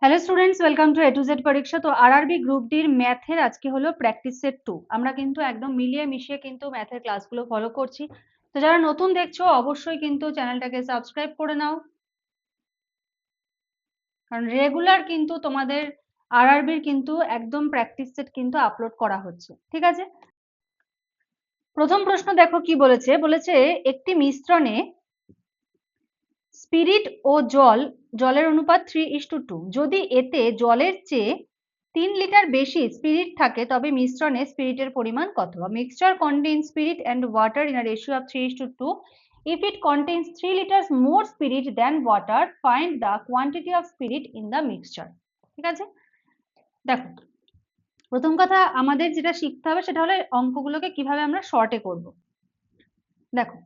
Hello students, welcome to A to Z পরীক্ষা। তো RRB group ডির ম্যাথের আজকে হলো প্র্যাকটিস সেট 2। আমরা কিন্তু একদম মিলিয়ে মিশিয়ে কিন্তু ম্যাথের ক্লাসগুলো ফলো করছি। তো যারা নতুন দেখছো অবশ্যই কিন্তু চ্যানেলটাকে সাবস্ক্রাইব করে নাও, কারণ রেগুলার কিন্তু তোমাদের আরআরবির কিন্তু একদম প্র্যাকটিস সেট কিন্তু আপলোড করা হচ্ছে, ঠিক আছে? প্রথম প্রশ্ন দেখো কি বলেছে। বলেছে একটি মিশ্রণে স্পিরিট ও জলের অনুপাত 3:2। যদি এতে জলের চেয়ে 3 লিটার বেশি স্পিরিট থাকে তবে মিশ্রণে স্পিরিটের পরিমাণ কত? Mixture contain spirit and water in a ratio of 3:2. If it contains 3 liters more spirit than water, find the quantity of spirit in the mixture. ঠিক আছে, দেখো প্রথম কথা আমাদের যেটা শিখতে হবে সেটা হলো অঙ্কগুলোকে কিভাবে আমরা শর্টে করব। দেখো,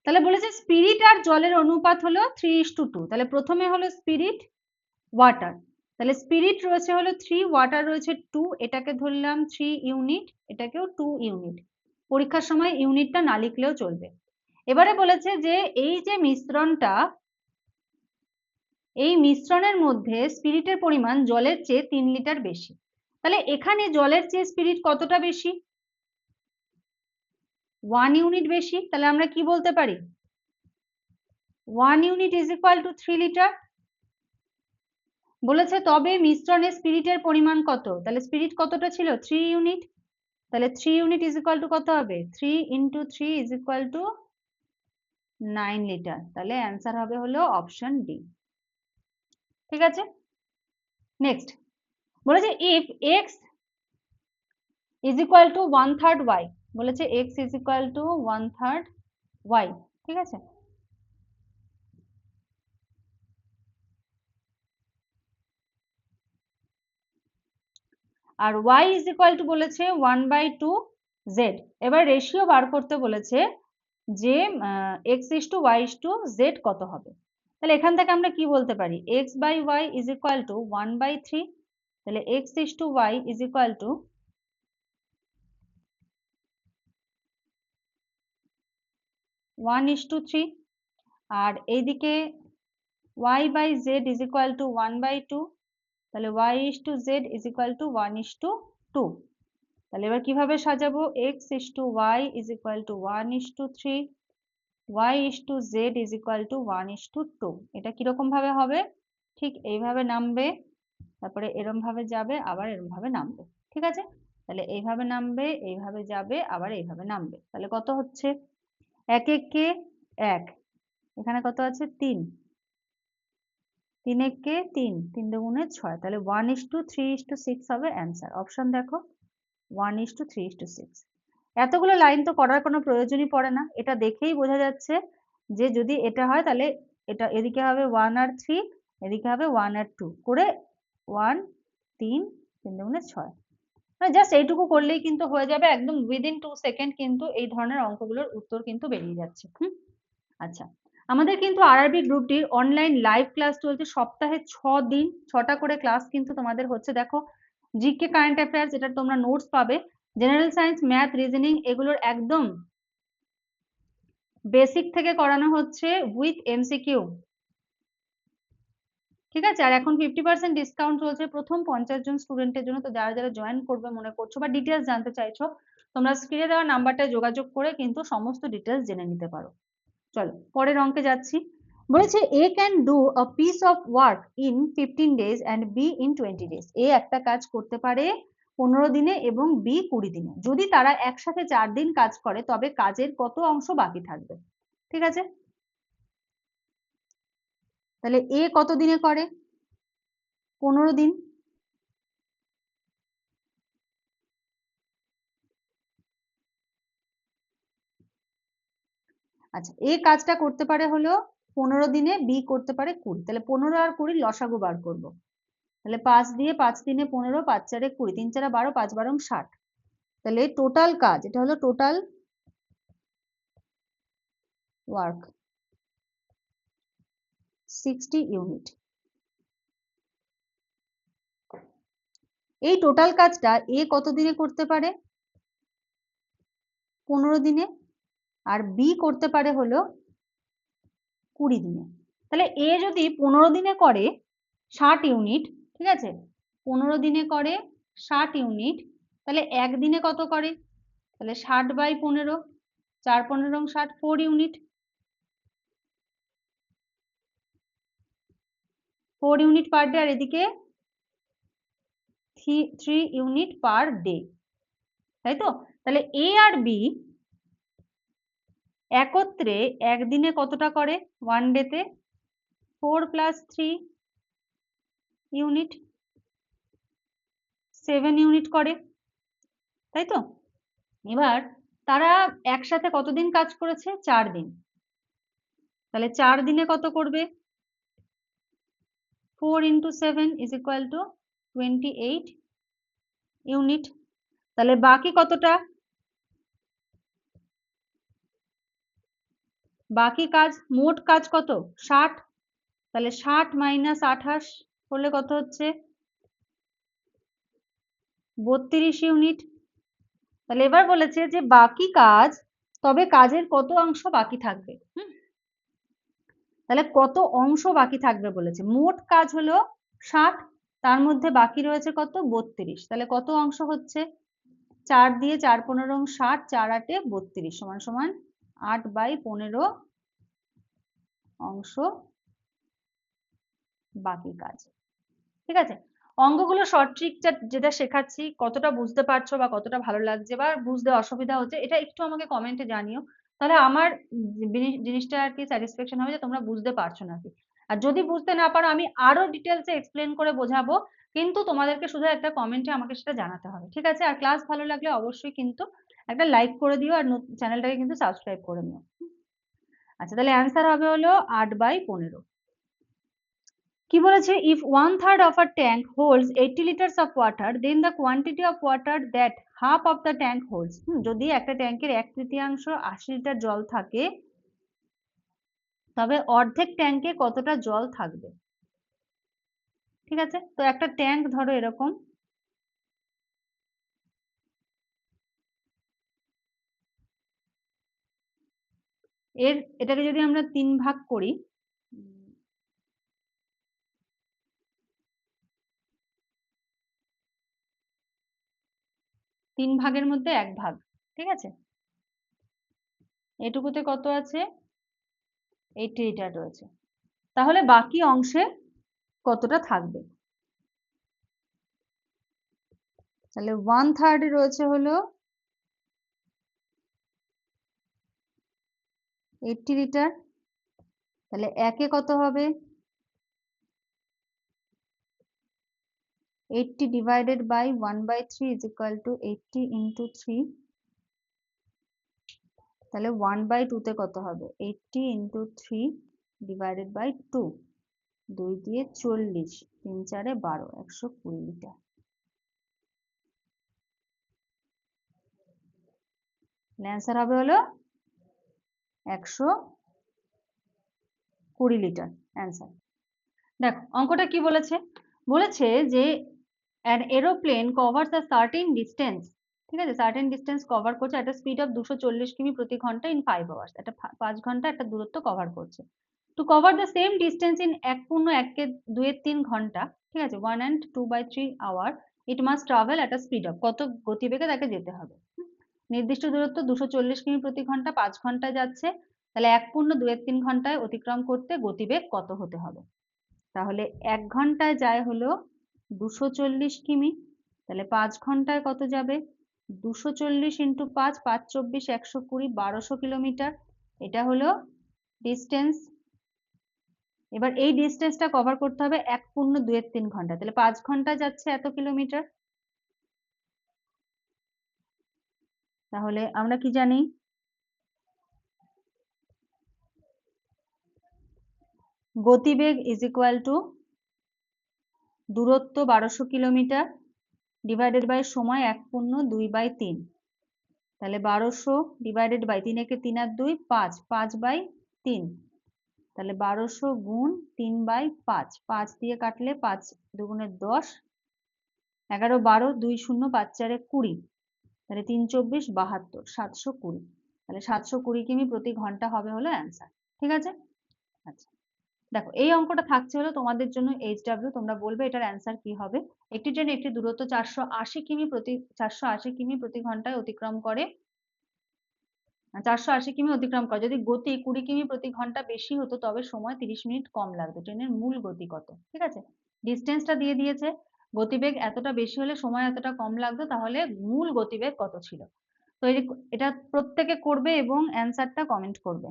তাহলে বলেছে স্পিরিট আর জলের অনুপাত হলো 3:2। তাহলে প্রথমে হলো স্পিরিট, ওয়াটার। তাহলে স্পিরিট রয়েছে হলো 3, ওয়াটার রয়েছে 2, এটাকে ধরলাম 3 ইউনিট, এটাকেও 2 ইউনিট। পরীক্ষার সময় ইউনিটটা না লিখলেও চলবে। এবারে বলেছে যে এই যে মিশ্রণটা, এই মিশ্রণের মধ্যে স্পিরিটের পরিমাণ জলের চেয়ে 3 লিটার বেশি। তাহলে এখানে জলের চেয়ে স্পিরিট কতটা বেশি? 1 ইউনিট বেশি। তাহলে আমরা কি বলতে পারি? 1 unit is equal two 3 litre. বলেছে তবে মিশ্রণে স্পিরিটের পরিমাণ কত? তাহলে স্পিরিট কতটা ছিল? 3 ইউনিট। তাহলে 3 ইউনিট ইজ ইকুয়াল টু কত হবে? 3 into 3 is equal to 9 litre. তাহলে অ্যান্সার হবে হলো অপশন ডি। ঠিক আছে, নেক্সট বলেছে if X is equal to 1/3 Y. বলেছে X is equal to 1/3 Y. ঠিক আছে, আর y ইজ ইকুয়াল টু বলেছে 1/2 জেড। এবার রেশিও বার করতে বলেছে যে x:y:z কত হবে। তাহলে এখান থেকে আমরা কি বলতে পারি? x/y is equal to 1/3। তাহলে x:y ইজ ইকুয়াল টু 1:3। আর এইদিকে y/z ইজ ইকুয়াল টু 1/2। তাহলে y:z ইজ ইকুয়াল টু 1:2। তাহলে এবার কিভাবে সাজাবো? x:y is equal two 1:3, y:z is equal two 1:2। এটা কিরকম ভাবে হবে? ঠিক এইভাবে নামবে, তারপরে এরম ভাবে যাবে, আবার এরম ভাবে নামবে। ঠিক আছে, তাহলে এইভাবে নামবে, এইভাবে যাবে, আবার এইভাবে নামবে। তাহলে কত হচ্ছে? 1 একে 1, এখানে কত আছে? 3, 3 একে 3, 3 দুগুণে 6। তাহলে 1:3:6 হবে অ্যান্সার। অপশন দেখো 1:3:6। এতগুলো লাইন তো করার কোনো প্রয়োজনই পড়ে না, এটা দেখেই বোঝা যাচ্ছে যে যদি এটা হয় তাহলে এটা এদিকে হবে 1 আর 3, এদিকে হবে 1 আর 2 করে 1 3, 3 দুগুণে 6। মানে জাস্ট এইটুকু করলেই কিন্তু হয়ে যাবে, একদম উইদিন 2 সেকেন্ড কিন্তু এই ধরনের অঙ্কগুলোর উত্তর কিন্তু বেরিয়ে যাচ্ছে। আচ্ছা, আমাদের কিন্তু আরআরবি গ্রুপটির অনলাইন লাইভ ক্লাস চলছে সপ্তাহে 6 দিন, 6টা করে ক্লাস কিন্তু তোমাদের হচ্ছে। দেখো, জিকে কারেন্ট অ্যাফেয়ার্স, এটা তোমরা নোটস পাবে। জেনারেল সায়েন্স, ম্যাথ, রিজনিং এগুলোর একদম বেসিক থেকে করানো হচ্ছে উইথ এমসিকিউ। ঠিক আছে, আর এখন 50% ডিসকাউন্ট চলছে প্রথম 50 জন স্টুডেন্টের জন্য। তো যারা যারা জয়েন করবে মনে করছো বা ডিটেলস জানতে চাইছো, তোমরা স্ক্রিনে দেওয়া নাম্বারটা যোগাযোগ করে কিন্তু সমস্ত ডিটেলস জেনে নিতে পারো। চলো পরের অঙ্কে যাচ্ছি। বলেছে A can do a piece of work in 15 days and B in 20 days। A একটা কাজ করতে পারে 15 দিনে এবং বি 20 দিনে। যদি তারা একসাথে 4 দিন কাজ করে তবে কাজের কত অংশ বাকি থাকবে? ঠিক আছে, তাহলে এ কত দিনে করে? 15 দিন। আচ্ছা, এ কাজটা করতে পারে হলো 15 দিনে, বি করতে পারে 20। তাহলে 15 আর 20 লসাগু বার করব। তাহলে 5 দিয়ে 5 দিনে 15, 5 চারে 20, 3 চারে 12, 5 12 60। তাহলে টোটাল কাজ, এটা হলো টোটাল ওয়ার্ক 60 ইউনিট। এই টোটাল কাজটা এ কত দিনে করতে পারে? 15 দিনে। আর বি করতে পারে হলো 20 দিনে। তাহলে এ যদি 15 দিনে করে 60 ইউনিট, ঠিক আছে, 15 দিনে করে 60 ইউনিট, তাহলে একদিনে কত করে? তাহলে 60/15, 4×15 60, 4 ইউনিট, 4 ইউনিট পার ডে, আর এদিকে 3 ইউনিট পার ডে, তাই তো? তাহলে এ আর বি একত্রে একদিনে কতটা করে? 1 ডেতে 4 + 3 ইউনিট, 7 ইউনিট করে, তাই তো? এবার তারা একসাথে কতদিন কাজ করেছে? 4 দিন। তাহলে 4 দিনে কত করবে? 4 × 7 = 28 ইউনিট। তাহলে বাকি কতটা? বাকি কাজ, মোট কাজ কত? 60। তাহলে 60 - 28 করলে কত হচ্ছে? 32 ইউনিট। তাহলে এবার বলেছে যে বাকি কাজ, তবে কাজের কত অংশ বাকি থাকবে? তাহলে কত অংশ বাকি থাকবে বলেছে। মোট কাজ হলো 60, তার মধ্যে বাকি রয়েছে কত? 32। তাহলে কত অংশ হচ্ছে? 4 দিয়ে 4×15 60, 4×8 32 সমান সমান 8/15 অংশ বাকি কাজ। ঠিক আছে, অঙ্কগুলো শর্ট ট্রিক যেটা শেখাচ্ছি কতটা বুঝতে পারছো বা কতটা ভালো লাগছে বা বুঝতে অসুবিধা হচ্ছে, এটা একটু আমাকে কমেন্টে জানিও, তাহলে আমার জিনিসটা আর কি স্যাটিসফ্যাকশন হবে যে তোমরা বুঝতে পারছো নাকি। আর যদি বুঝতে না পারো আমি আরো ডিটেলসে এক্সপ্লেন করে বোঝাবো, কিন্তু তোমাদেরকে শুধু একটা কমেন্টে আমাকে সেটা জানাতে হবে, ঠিক আছে? আর ক্লাস ভালো লাগলে অবশ্যই কিন্তু একটা লাইক করে দিও, আর চ্যানেলটাকে কিন্তু সাবস্ক্রাইব করে নিও। আচ্ছা, তাহলে অ্যান্সার হবে হলো 8/15। কি বলেছে? if 1/3 of a tank holds 80 liters of water, then the quantity of water that half of the tank holds, যদি একটা ট্যাঙ্কের 1/3 80 লিটার জল থাকে, তবে অর্ধেক ট্যাঙ্কে কতটা জল থাকবে? ঠিক আছে, তো একটা ট্যাঙ্ক ধরো এরকম, এটাকে যদি আমরা 3 ভাগ করি, 3 ভাগের মধ্যে 1 ভাগ, ঠিক আছে, এটুকুতে কত আছে? 80 লিটার রয়েছে, তাহলে বাকি অংশে কতটা থাকবে? তাহলে 1/3 রয়েছে হলো 80 লিটার, তাহলে একে কত হবে? 80 divided by 1/3 is equal to 80 into 3, তাহলে 1/2 তে কত হবে? 80 into 3 divided by 2, 2 দিয়ে 40, 3 4 12, 120 লিটার। অ্যান্সার হবে হলো 120 লিটার অ্যান্সার। দেখো অঙ্কটা কি বলেছে? বলেছে যে an aeroplane covers a certain distance, ঠিক আছে, সার্টেন ডিস্টেন্স কভার করছে একটা স্পিড অফ 240 কিমি প্রতি ঘন্টা ইন 5 আওয়ার্স, একটা 5 ঘন্টা একটা দূরত্ব কভার করছে। To cover the same distance in 1.2-3 ঘন্টা, ঠিক আছে, 1 and 2/3 hour, it must travel at a speed of, কত গতিবেগে তাকে যেতে হবে? নির্দিষ্ট দূরত্ব 240 কিমি প্রতি ঘন্টা, 5 ঘন্টায় যাচ্ছে, তাহলে 1.2-3 ঘন্টায় অতিক্রম করতে গতিবেগ কত হতে হবে? তাহলে 1 ঘন্টায় যায় হলো 240 কিমি, তাহলে 5 ঘন্টায় কত যাবে? 240 × 5, 5 24 120, 1200 কিলোমিটার, এটা হলো ডিস্টেন্স। এবার এই ডিস্টেন্সটা কভার করতে হবে 1.2-3 ঘন্টা, তাহলে 5 ঘন্টায় যাচ্ছে এত কিলোমিটার। তাহলে আমরা কি জানি? গতিবেগ ইজ ইকুয়াল টু দূরত্ব 1200 কিলোমিটার ডিভাইডেড বাই সময় 1.2/3, তাহলে 1200 ডিভাইডেড বাই 3 একে 3 আর 2 5, 5/3, তাহলে 1200 গুণ 3/5, 5 দিয়ে কাটলে 5 দুগুণে 10, 11 12 2 0 5 4 20, তাহলে 3 24 72, 720, তাহলে 720 কিমি প্রতি ঘন্টা হবে হলো অ্যান্সার। ঠিক আছে, আচ্ছা দেখো এই অঙ্কটা থাকছে হলো তোমাদের জন্য HW, তোমরা বলবে এটার অ্যান্সার কি হবে। একটি ট্রেন একটি দূরত্ব 480 কিমি প্রতি ঘন্টায় অতিক্রম করে, 480 কিমি অতিক্রম করে। যদি গতি 20 কিমি প্রতি ঘন্টা বেশি হতো তবে সময় 30 মিনিট কম লাগতো। ট্রেনের মূল গতি কত? ঠিক আছে, ডিস্টেন্সটা দিয়ে দিয়েছে, গতিবেগ এতটা বেশি হলে সময় এতটা কম লাগতো, তাহলে মূল গতিবেগ কত ছিল। তো এটা প্রত্যেকে করবে এবং অ্যান্সারটা কমেন্ট করবে।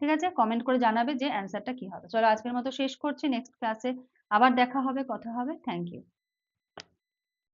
ঠিক আছে, কমেন্ট করে জানাবে যে অ্যান্সারটা কি হবে। চলো আজকের মতো শেষ করছি, নেক্সট ক্লাসে আবার দেখা হবে, কথা হবে। Thank you.